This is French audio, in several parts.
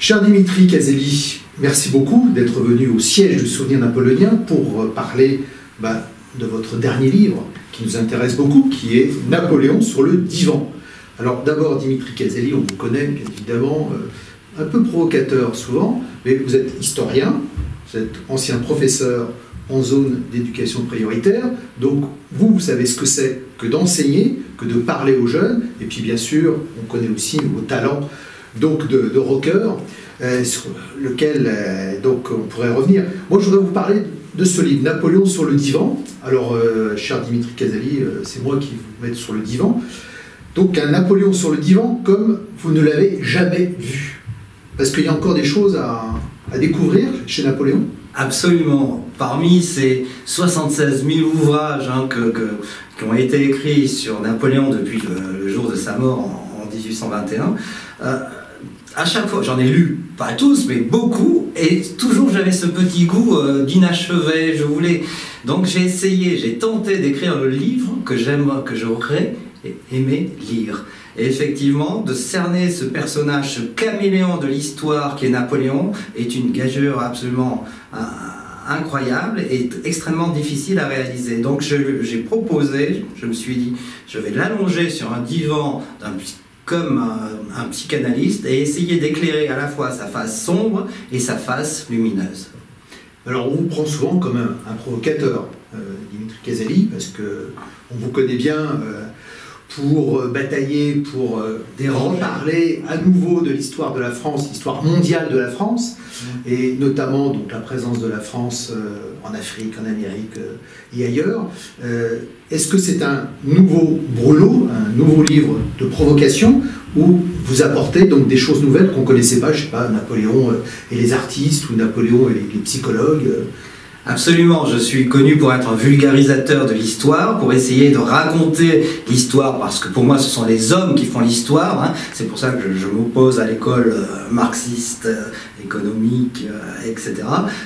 Cher Dimitri Caselli, merci beaucoup d'être venu au siège du souvenir napoléonien pour parler de votre dernier livre qui nous intéresse beaucoup, qui est Napoléon sur le divan. Alors d'abord, Dimitri Caselli, on vous connaît bien évidemment, un peu provocateur souvent, mais vous êtes historien, vous êtes ancien professeur en zone d'éducation prioritaire, donc vous savez ce que c'est que d'enseigner, que de parler aux jeunes, et puis bien sûr, on connaît aussi vos talents donc de rocker, sur lequel donc on pourrait revenir. Moi, je voudrais vous parler de ce livre, Napoléon sur le divan. Alors, cher Dimitri Caselli, c'est moi qui vous mets sur le divan. Donc, un Napoléon sur le divan comme vous ne l'avez jamais vu. Parce qu'il y a encore des choses à découvrir chez Napoléon. Absolument. Parmi ces 76 000 ouvrages qui ont été écrits sur Napoléon depuis le jour de sa mort en 1821, à chaque fois, j'en ai lu, pas tous, mais beaucoup, et toujours j'avais ce petit goût d'inachevé, je voulais... Donc j'ai tenté d'écrire le livre que j'aurais aimé lire. Et effectivement, de cerner ce personnage, ce caméléon de l'histoire qui est Napoléon, est une gageure absolument incroyable et extrêmement difficile à réaliser. Donc j'ai proposé, je me suis dit, je vais l'allonger sur un divan comme un psychanalyste et essayer d'éclairer à la fois sa face sombre et sa face lumineuse. Alors on vous prend souvent comme un provocateur, Dimitri Caselli, parce qu'on vous connaît bien pour batailler, pour reparler à nouveau de l'histoire de la France, l'histoire mondiale de la France, et notamment donc, la présence de la France en Afrique, en Amérique et ailleurs. Est-ce que c'est un nouveau brûlot, un nouveau livre de provocation, où vous apportez donc des choses nouvelles qu'on ne connaissait pas, je ne sais pas, Napoléon et les artistes, ou Napoléon et les psychologues Absolument, je suis connu pour être un vulgarisateur de l'histoire, pour essayer de raconter l'histoire, parce que pour moi ce sont les hommes qui font l'histoire, hein. C'est pour ça que je m'oppose à l'école marxiste, économique, etc.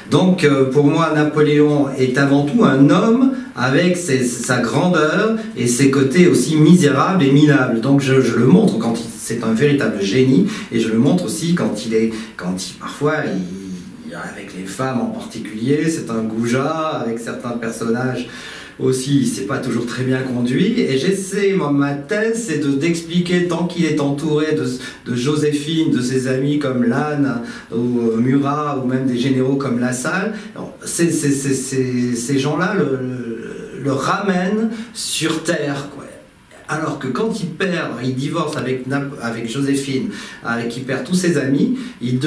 Donc pour moi Napoléon est avant tout un homme avec sa grandeur et ses côtés aussi misérables et minables. Donc je le montre quand c'est un véritable génie, et je le montre aussi quand parfois avec les femmes en particulier, c'est un goujat, avec certains personnages aussi, c'est pas toujours très bien conduit, et j'essaie, ma thèse, c'est d'expliquer, tant qu'il est entouré de Joséphine, de ses amis comme Lannes, ou Murat, ou même des généraux comme Lassalle, ces gens-là le ramènent sur terre, quoi. Alors que quand il divorce avec Joséphine, qu'il perd tous ses amis, il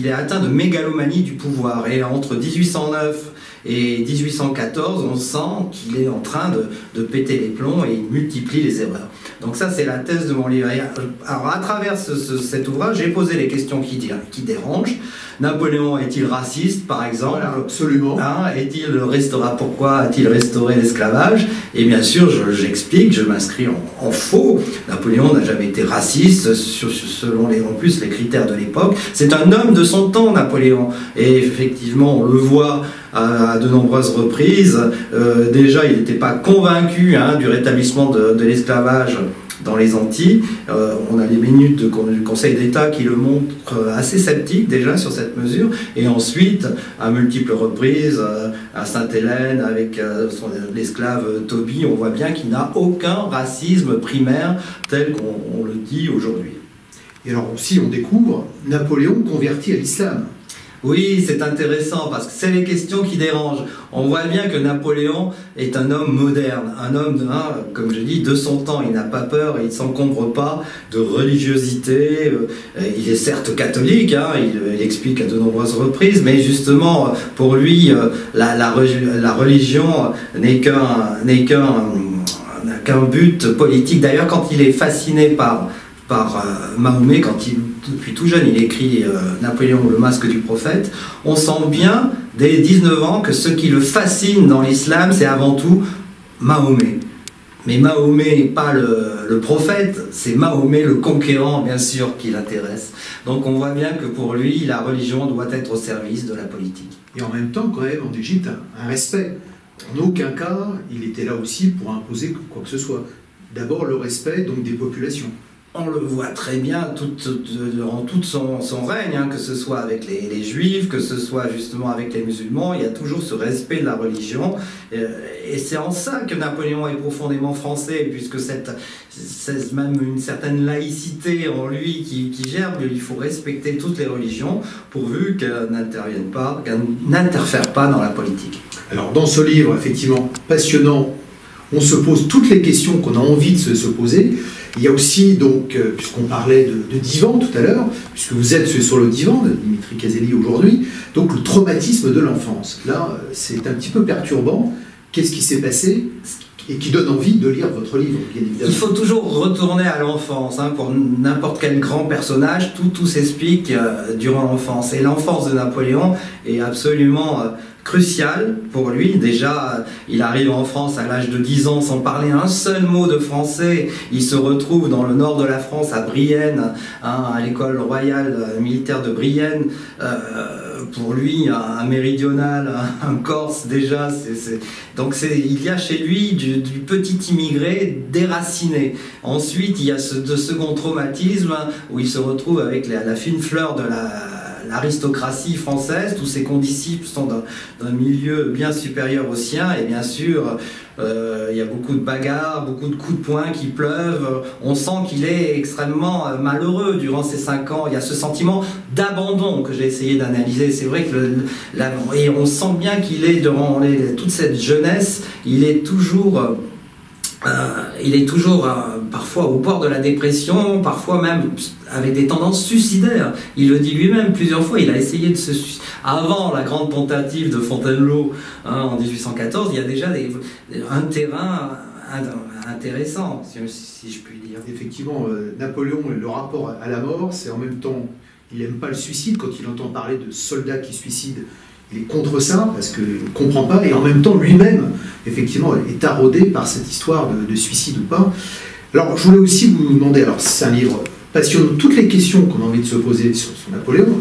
est atteint de mégalomanie du pouvoir. Et entre 1809 et 1814, on sent qu'il est en train de péter les plombs, et il multiplie les erreurs. Donc ça, c'est la thèse de mon livre. Alors à travers cet ouvrage, j'ai posé les questions qui dérangent. Napoléon est-il raciste, par exemple? Voilà, absolument. Pourquoi a-t-il restauré l'esclavage? Et bien sûr, j'explique, je m'inscris en faux. Napoléon n'a jamais été raciste, selon en plus les critères de l'époque. C'est un homme de son temps, Napoléon. Et effectivement, on le voit à de nombreuses reprises. Déjà, il n'était pas convaincu du rétablissement de l'esclavage dans les Antilles. On a les minutes du Conseil d'État qui le montrent assez sceptique déjà sur cette mesure, et ensuite à multiples reprises à Sainte-Hélène avec l'esclave Tobie, on voit bien qu'il n'a aucun racisme primaire tel qu'on le dit aujourd'hui. Et alors aussi on découvre Napoléon converti à l'islam. Oui, c'est intéressant parce que c'est les questions qui dérangent. On voit bien que Napoléon est un homme moderne, un homme, comme je dis, de son temps. Il n'a pas peur, il ne s'encombre pas de religiosité. Il est certes catholique, il explique à de nombreuses reprises, mais justement, pour lui, la religion n'est qu'un but politique. D'ailleurs, quand il est fasciné par Mahomet, depuis tout jeune, il écrit Napoléon, le masque du prophète, on sent bien, dès 19 ans, que ce qui le fascine dans l'islam, c'est avant tout Mahomet. Mais Mahomet n'est pas le prophète, c'est Mahomet le conquérant, bien sûr, qui l'intéresse. Donc on voit bien que pour lui, la religion doit être au service de la politique. Et en même temps, quand même, en Égypte, un respect. En aucun cas, il était là aussi pour imposer quoi que ce soit. D'abord, le respect donc, des populations. on le voit très bien durant tout son règne, hein, que ce soit avec les juifs, que ce soit justement avec les musulmans, il y a toujours ce respect de la religion. Et c'est en ça que Napoléon est profondément français, puisque c'est même une certaine laïcité en lui qui germe. Il faut respecter toutes les religions, pourvu qu'elles n'interfèrent pas dans la politique. Alors dans ce livre, effectivement, passionnant, on se pose toutes les questions qu'on a envie de se poser. Il y a aussi, donc, puisqu'on parlait de divan tout à l'heure, puisque vous êtes sur le divan de Dimitri Caselli aujourd'hui, donc le traumatisme de l'enfance. Là, c'est un petit peu perturbant. Qu'est-ce qui s'est passé et qui donne envie de lire votre livre, bien évidemment. Il faut toujours retourner à l'enfance, hein, pour n'importe quel grand personnage, tout s'explique durant l'enfance. Et l'enfance de Napoléon est absolument cruciale pour lui. Déjà, il arrive en France à l'âge de 10 ans sans parler un seul mot de français. Il se retrouve dans le nord de la France, à Brienne, hein, à l'école royale militaire de Brienne. Pour lui, un méridional, un corse, déjà, donc il y a chez lui du petit immigré déraciné. Ensuite, il y a ce second traumatisme où il se retrouve avec la fine fleur de l'aristocratie française. Tous ses condisciples sont d'un milieu bien supérieur au sien, et bien sûr, il y a beaucoup de bagarres, beaucoup de coups de poing qui pleuvent. On sent qu'il est extrêmement malheureux durant ces 5 ans. Il y a ce sentiment d'abandon que j'ai essayé d'analyser. C'est vrai que et on sent bien qu'il est, durant toute cette jeunesse, il est toujours parfois au bord de la dépression, parfois même avec des tendances suicidaires. Il le dit lui-même plusieurs fois, il a essayé de se suicider. Avant la grande tentative de Fontainebleau, hein, en 1814, il y a déjà un terrain intéressant, si je puis dire. Effectivement, Napoléon, le rapport à la mort, c'est en même temps, il n'aime pas le suicide. Quand il entend parler de soldats qui suicident, il est contre ça, parce qu'il ne comprend pas, et en même temps, lui-même, effectivement, est taraudé par cette histoire de suicide ou pas. Alors, je voulais aussi vous demander, alors c'est un livre passionnant, toutes les questions qu'on a envie de se poser sur Napoléon,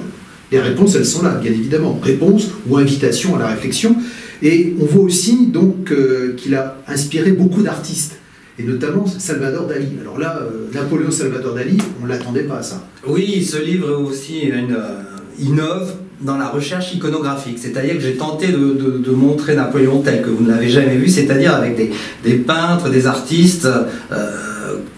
les réponses, elles sont là, bien évidemment, réponses ou invitations à la réflexion, et on voit aussi, donc, qu'il a inspiré beaucoup d'artistes, et notamment Salvador Dali. Alors là, Napoléon Salvador Dali, on ne l'attendait pas à ça. Oui, ce livre aussi innove dans la recherche iconographique, c'est-à-dire que j'ai tenté de montrer Napoléon tel que vous ne l'avez jamais vu, c'est-à-dire avec des peintres, des artistes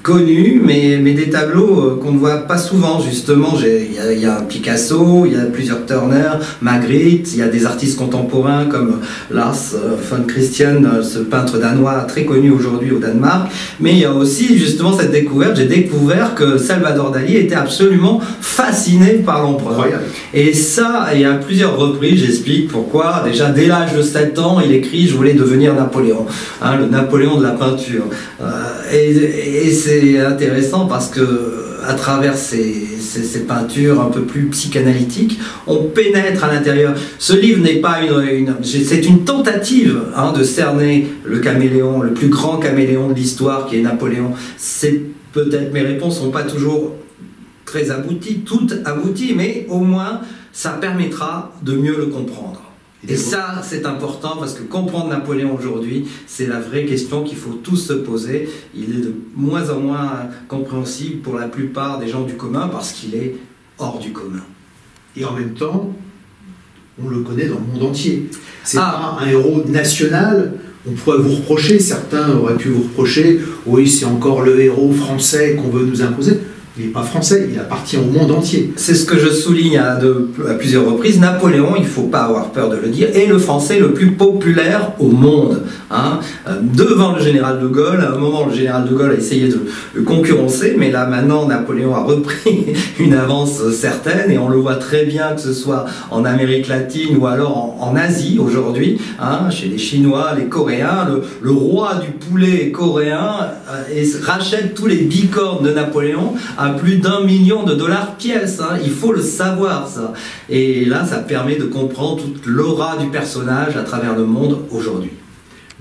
connus, mais des tableaux qu'on ne voit pas souvent, justement. Il y a Picasso, il y a plusieurs Turner, Magritte, il y a des artistes contemporains comme Lars von Christian, ce peintre danois très connu aujourd'hui au Danemark, mais il y a aussi justement cette découverte, j'ai découvert que Salvador Dali était absolument fasciné par l'empereur. Et ça, et à plusieurs reprises, j'explique pourquoi. Déjà, dès l'âge de 7 ans, il écrit « Je voulais devenir Napoléon hein, », le Napoléon de la peinture. Et c'est intéressant parce que à travers ces peintures un peu plus psychanalytiques, on pénètre à l'intérieur. Ce livre n'est pas c'est une tentative hein, de cerner le caméléon, le plus grand caméléon de l'histoire qui est Napoléon. C'est peut-être mes réponses ne sont pas toujours très abouties, toutes abouties, mais au moins ça permettra de mieux le comprendre. Et ça, c'est important parce que comprendre Napoléon aujourd'hui, c'est la vraie question qu'il faut tous se poser. Il est de moins en moins compréhensible pour la plupart des gens du commun parce qu'il est hors du commun. Et en même temps, on le connaît dans le monde entier. C'est pas un héros national. On pourrait vous reprocher, certains auraient pu vous reprocher, oui, c'est encore le héros français qu'on veut nous imposer. Il n'est pas français, il appartient au monde entier. C'est ce que je souligne à plusieurs reprises. Napoléon, il ne faut pas avoir peur de le dire, est le Français le plus populaire au monde. Hein. Devant le général de Gaulle, à un moment, le général de Gaulle a essayé de le concurrencer, mais là maintenant, Napoléon a repris une avance certaine, et on le voit très bien, que ce soit en Amérique latine ou alors en Asie aujourd'hui, hein, chez les Chinois, les Coréens, le roi du poulet coréen rachète tous les bicornes de Napoléon à plus d'1 million de dollars pièce, hein. Il faut le savoir ça. Et là, ça permet de comprendre toute l'aura du personnage à travers le monde aujourd'hui.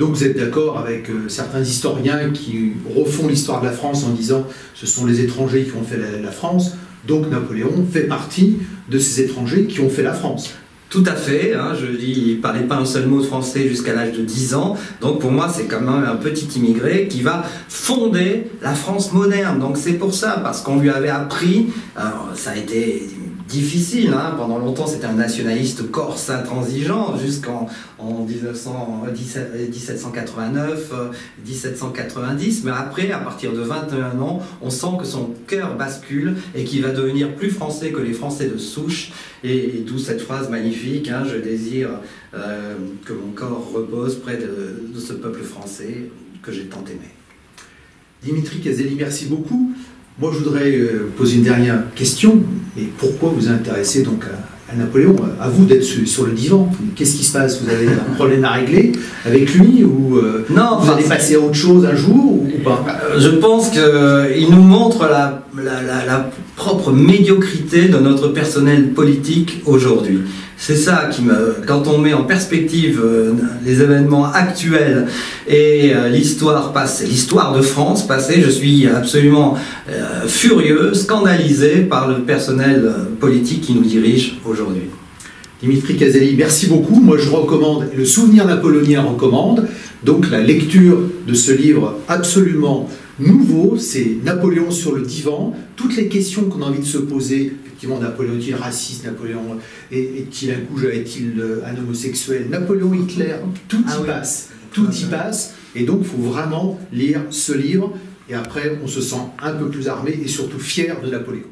Donc vous êtes d'accord avec certains historiens qui refont l'histoire de la France en disant ce sont les étrangers qui ont fait la France, donc Napoléon fait partie de ces étrangers qui ont fait la France. Tout à fait, hein, je dis, il ne parlait pas un seul mot de français jusqu'à l'âge de 10 ans, donc pour moi c'est quand même un petit immigré qui va fonder la France moderne, donc c'est pour ça, parce qu'on lui avait appris, ça a été difficile, hein, pendant longtemps c'était un nationaliste corse intransigeant jusqu'en 1789, 1790, mais après, à partir de 21 ans, on sent que son cœur bascule et qu'il va devenir plus français que les Français de souche, et d'où cette phrase magnifique, hein, je désire que mon corps repose près de ce peuple français que j'ai tant aimé. Dimitri Caselli, merci beaucoup. Moi, je voudrais poser une dernière question. Et pourquoi vous intéressez donc à Napoléon? À vous d'être sur le divan. Qu'est-ce qui se passe? Vous avez un problème à régler avec lui, ou non, vous allez passer à autre chose un jour, ou pas? Je pense qu'il nous montre la propre médiocrité de notre personnel politique aujourd'hui. C'est ça qui quand on met en perspective les événements actuels et l'histoire passée, l'histoire de France passée, je suis absolument furieux, scandalisé par le personnel politique qui nous dirige aujourd'hui. Dimitri Caselli, merci beaucoup. Moi, je recommande, le Souvenir napoléonien recommande, donc la lecture de ce livre absolument nouveau, c'est Napoléon sur le divan. Toutes les questions qu'on a envie de se poser, effectivement, Napoléon est-il raciste, Napoléon est-il un goujat, est-il un homosexuel, Napoléon, Hitler, tout y passe, tout y passe. Et donc, il faut vraiment lire ce livre, et après, on se sent un peu plus armé et surtout fier de Napoléon.